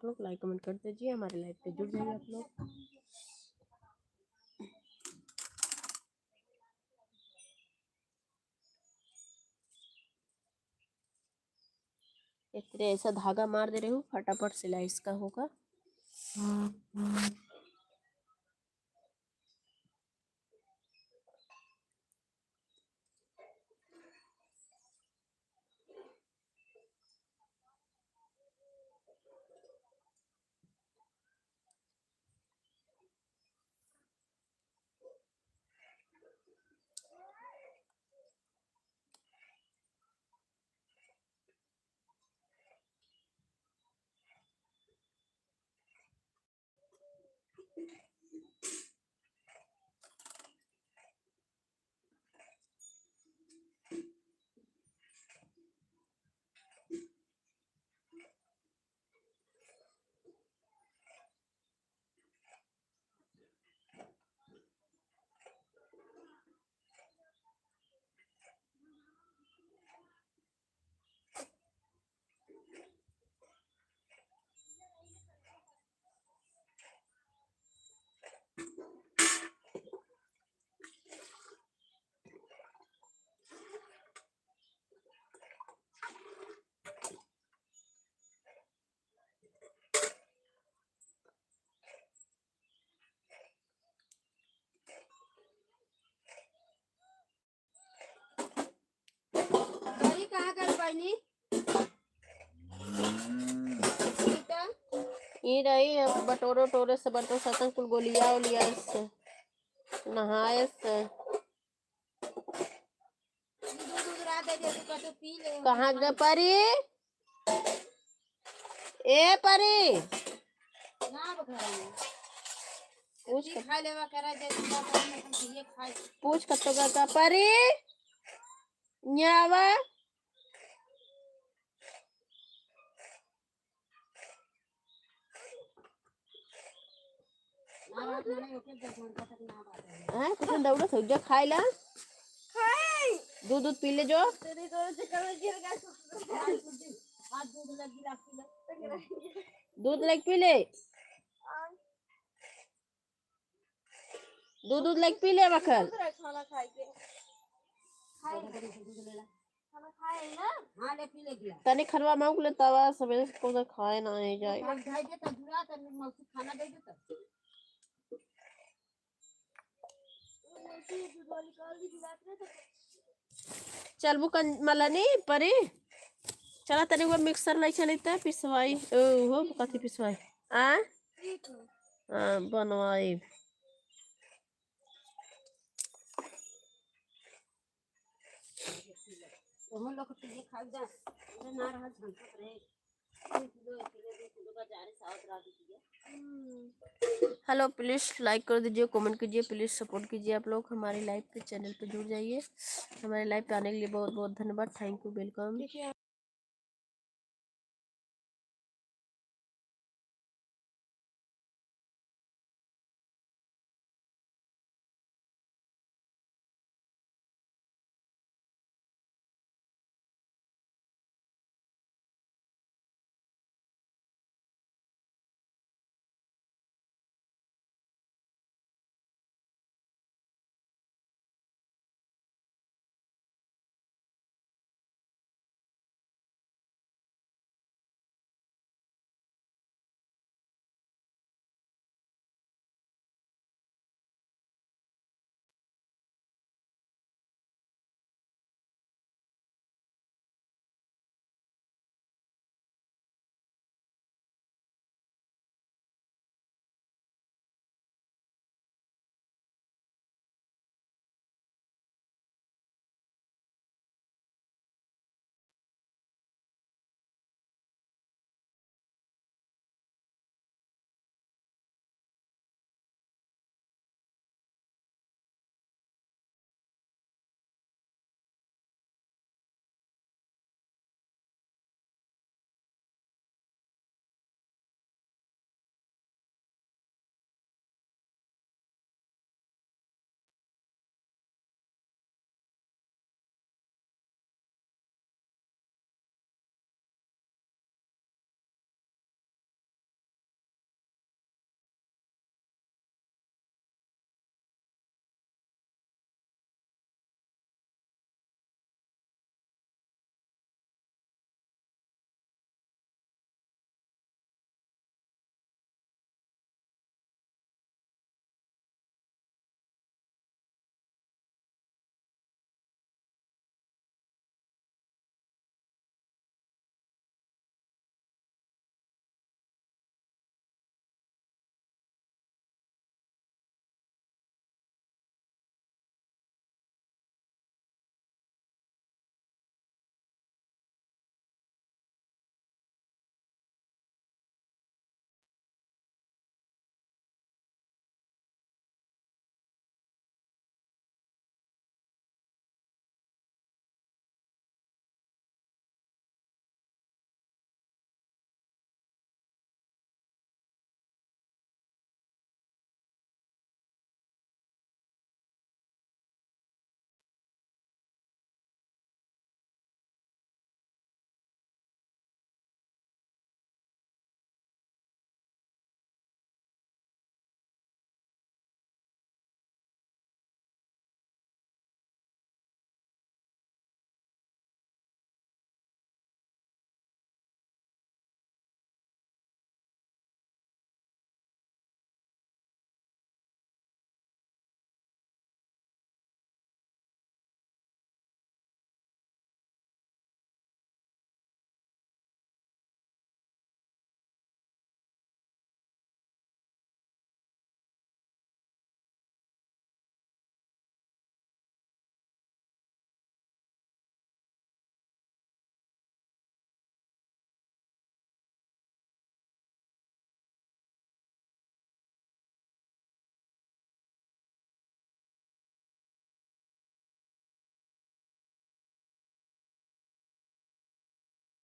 लोग like comment कर दीजिए, हमारे लाइव पे जुड़ जाइए आप लोग। इस तरह ऐसा धागा मार दे रही हूँ, फटाफट सिलाई इसका होगा। कहाँ कर पाई ये रही बटोरो टोरे से बटो सतन कुल गोलिया उलिया से नहाए से कहाँ गए परी? ए परी पूछ कतो का परी न्यावा हाँ कुछ दौड़ा थक जा खाए ला दूध दूध पी ले जो दूध लग पी ले दूध दूध लग पी ले बखल खाना खाए के तने खनवा मांग ले तवा सवेरे को खाए ना है जाए चल वो मलानी परी चला तने वो मिक्सर लाई चली त पिसवाई हो कथी पिसवाई बनवाई हेलो प्लीज़ लाइक कर दीजिए, कमेंट कीजिए, प्लीज़ सपोर्ट कीजिए आप लोग हमारे लाइव पे चैनल पे जुड़ जाइए। हमारे लाइव पे आने के लिए बहुत बहुत धन्यवाद, थैंक यू, वेलकम।